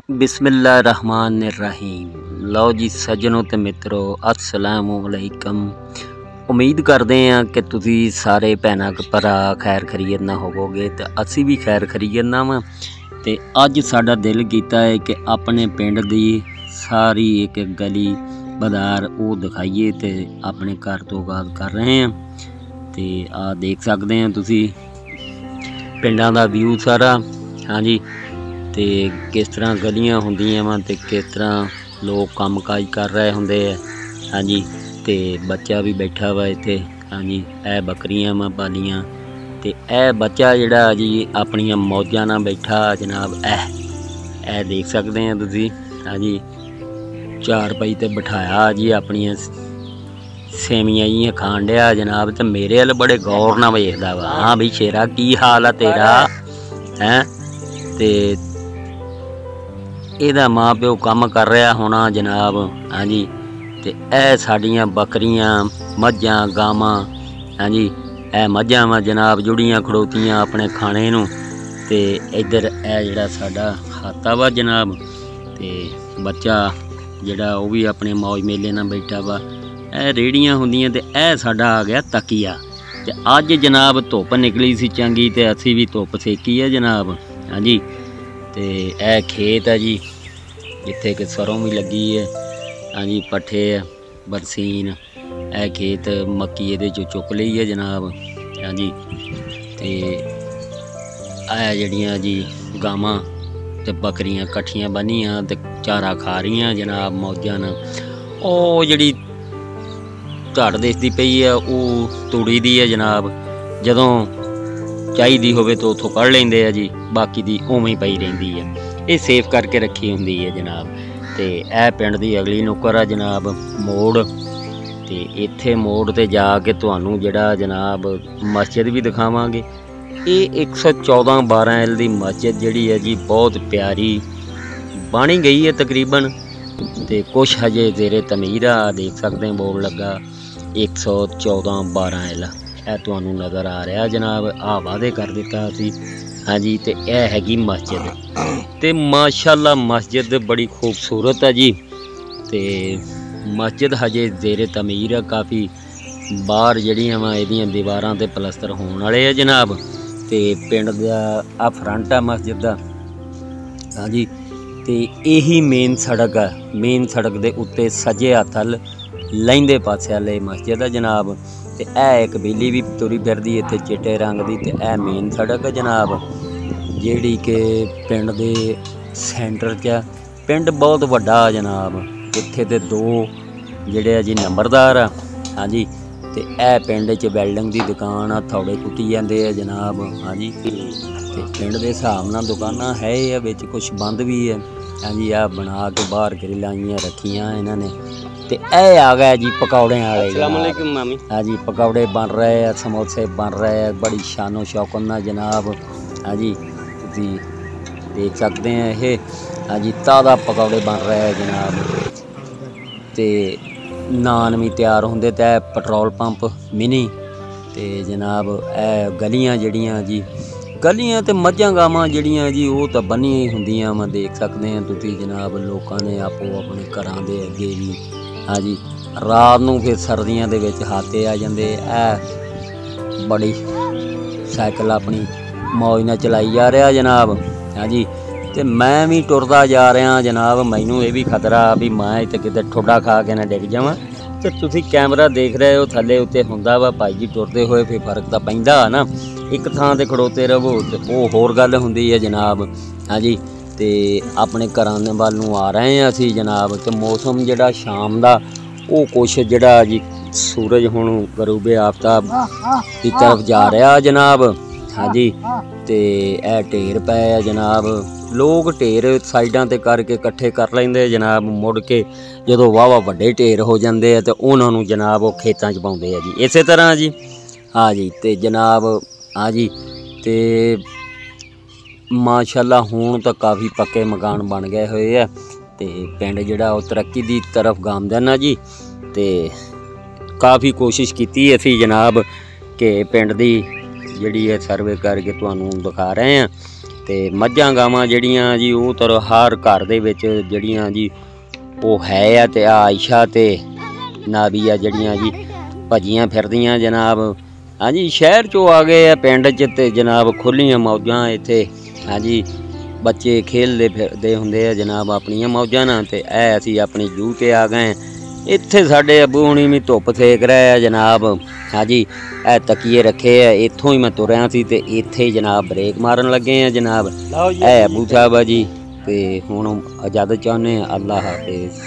बिस्मिल्लाहिर्रहमानिर्रहीम। लो जी सज्जनों ते मित्रों, अस्सलामु अलैकुम। उम्मीद करते हैं कि तुसी सारे भैन भरा खैर खरीयत ना होवोगे तो असी भी खैर खरीयत ना वा। ते अज साडा दिल कीता है कि अपने पिंड दी सारी एक गली बाजार वो दिखाइए तो अपने घर तो आगाज़ कर रहे हैं। तो आ देख सकते हैं तुसी पिंडां दा व्यू सारा। हाँ जी, तो किस तरह गलियां होंदियां वा ते किस तरह लोग काम काज कर रहे होंदे है। हाँ जी, तो बच्चा भी बैठा वा इत्थे। हाँ जी, ए बकरियां वा पालियां ते ए बच्चा जिहड़ा जी अपनियां मौजां नाल बैठा जनाब। ए देख सकते हैं तुसी। हाँ जी, चार पाई ते बिठाया जी अपनियां सेवियां जी खान दिया जनाब। तो मेरे वाल बड़े गौर नाल वेखदा वा। हाँ बई शेरा की हाल है तेरा हैं। ते ਇਹਦਾ माँ प्यो काम कर रहा होना जनाब। हाँ जी, तो यह साड़ियाँ बकरियां मझां गावां। हाँ जी, ए मझां वा जनाब जुड़ियां खड़ोतियां अपने खाने नूं। ते इधर ए जिहड़ा साडा खाता वा जनाब। ते बच्चा जिहड़ा वो भी अपने मौज मेले नाल बैठा वा। ए रेहड़ियां होंदियां ते ए साडा आ गया तकिया। ते अज जनाब धुप निकली सी चंगी ते असी भी धुप सेकी है जनाब। हाँ जी, तो यह खेत है जी जिथे कि सरों भी लगी है। हाँ जी, पट्ठे बरसीन यह खेत मक्की ये चुक ली है जनाब। हाँ जी, तो यह जड़ियाँ जी गावां ते बकरियां कट्ठियां बनियां ते चारा खा रही जनाब मौजां नाल। ओ जिहड़ी झड़ दिसदी पई है वो तूड़ी दी है जनाब। जदों चाहिदी होवे तो उथों कढ़ लेंदे आ जी, बाकी दी उवें ही पई रहिंदी है। ये सेफ करके रखी हुंदी है जनाब। तो यह पिंड दी अगली नुक्कर है जनाब मोड़। तो इत्थे मोड़ ते जाके तुहानू जिहड़ा जनाब मस्जिद भी दिखावांगे। ये 114-12 दी मस्जिद जिहड़ी है जी बहुत प्यारी बनी गई है तकरीबन। तो कुछ हजे ज़ेरे तमीर आ देख सकते हैं बोर्ड लगा 114-12 तुहानू नज़र आ रहा जनाब। आ वादे कर दिता सी। हाँ जी, तो यह हैगी मस्जिद। तो माशाल्लाह मस्जिद बड़ी खूबसूरत है जी। तो मस्जिद हजे ज़ेरे तमीर है काफ़ी। बाहर जड़ियाँ वा इहदियां दीवारां ते पलस्तर होने वाले है जनाब। तो पिंड दा आ फ्रंट है मस्जिद दा। हाँ जी, तो यही मेन सड़क है। मेन सड़क के उत्ते सज्जे हत्थ अल लहिंदे पासे वाले मस्जिद है जनाब। तो यह एक बिल्ली भी तुरी फिरदी इत्थे चिट्टे रंग की। तो यह मेन सड़क है जनाब जिहड़ी कि पिंड दे सेंटर च। पिंड बहुत वड्डा जनाब। इत्थे ते 2 जिहड़े जी नंबरदार आ। हाँ जी, तो यह पिंड च वेल्डिंग की दुकान आ, थोड़े कुटी जाते हैं जनाब। हाँ जी, तो पिंड के हिसाब नाल दुकानां है या विच कुछ बंद भी है। हाँ जी, आ बना के बाहर ग्रिलां रखियां इन्होंने। तो यह आ गया जी पकौड़े वाले। अस्सलाम वालेकुम मामी। हाँ जी, पकौड़े बन रहे हैं, समोसे बन रहे हैं बड़ी शानो शौकत नाल जनाब। हाँ जी, तुसी देख सकते हैं ये। हाँ जी, ताज़ा पकौड़े बन रहे हैं जनाब। तो नान भी तैयार होंदे। तो पेट्रोल पंप मिनी। तो जनाब ए गलियां जड़ियाँ जी गलियां तो मझां गावां जड़ियाँ जी वो तो बनी ही होंदियां वा। देख सकते हैं तुसी जनाब लोगों ने आपो अपने घरां दे अगे भी। हाँ जी, रात नूं फिर सर्दियां दे विच हाते आ जांदे। ए बड़ी साइकिल अपनी मौज नाल चलाई जा रहा जनाब। हाँ जी, तो मैं भी टुरदा जा रहा जनाब। मैनू ये भी खतरा भी मैं इत्थे किते ठुड्डा खा के ना डिग जावां। तो तुसी कैमरा देख रहे हो थल्ले उत्ते हुंदा वा भाई जी टुरदे होए फिर फर्क तां पैंदा ना। एक थां ते खड़ोते रहो तो वो होर गल हुंदी है जनाब। हाँ जी, तो अपने घरां वाल नूं आ रहे हैं असी जनाब। तो मौसम जिहड़ा शाम दा वो कुछ जिहड़ा जी सूरज हुण गरूबे आफ्ताब की तरफ जा रहा जनाब। हाँ जी, तो यह ढेर पे है जनाब। लोग ढेर साइडां ते करके इकट्ठे कर लेंदे जनाब। मुड़ के जदों वाह वड्डे ढेर हो जाते हैं तो उन्होंने जनाब वो खेतों च पाउंदे आ जी। इस तरह जी। हाँ जी, तो जनाब हाँ जी, तो माशाल्लाह हुण तो काफ़ी पक्के मकान बन गए हुए है। तो पिंड जिहड़ा वो तरक्की की तरफ गामदन है जी। तो काफ़ी कोशिश की असी जनाब कि पिंड की जिहड़ी है सर्वे करके तुहानू दिखा रहे हैं। ਤੇ ਮੱਝਾਂ ਗਾਵਾਂ ਜਿਹੜੀਆਂ ਜੀ ਉਹ ਤਾਂ ਹਰ ਘਰ ਦੇ ਵਿੱਚ ਜਿਹੜੀਆਂ ਜੀ ਉਹ ਹੈ ਆ। ਤੇ ਆਇਸ਼ਾ ਤੇ ਨਾਬੀਆ ਜਿਹੜੀਆਂ ਜੀ ਭੱਜੀਆਂ ਫਿਰਦੀਆਂ ਜਨਾਬ। ਹਾਂਜੀ ਸ਼ਹਿਰ 'ਚੋਂ ਆ ਗਏ ਆ ਪਿੰਡ 'ਚ ਤੇ ਜਨਾਬ ਖੁੱਲੀਆਂ ਮੌਜਾਂ ਇੱਥੇ। ਹਾਂਜੀ ਬੱਚੇ ਖੇਲਦੇ ਫਿਰਦੇ ਹੁੰਦੇ ਆ ਜਨਾਬ ਆਪਣੀਆਂ ਮੌਜਾਂ ਨਾਲ। ਤੇ ਇਹ ਅਸੀਂ ਆਪਣੀ ਜੂ 'ਤੇ ਆ ਗਏ। ਇੱਥੇ ਸਾਡੇ ਅੱਬੂ ਹੁਣੀ ਵੀ ਧੁੱਪ ਸੇਕ ਰਹੇ ਆ ਜਨਾਬ। ਹਾਂਜੀ ਇਹ ਤਕੀਏ ਰੱਖੇ ਆ, ਇੱਥੋਂ ਹੀ ਮੈਂ ਤੁਰਿਆ ਸੀ ਤੇ ਇੱਥੇ ਹੀ ਜਨਾਬ ਬ੍ਰੇਕ ਮਾਰਨ ਲੱਗੇ ਆ ਜਨਾਬ। ਇਹ ਅੱਬੂ ਸਾਹਿਬ ਆ ਜੀ। ਤੇ ਹੁਣ ਇਜਾਜ਼ਤ ਚਾਹੁੰਦੇ ਆ। ਅੱਲਾ ਹਾਫਿਜ਼।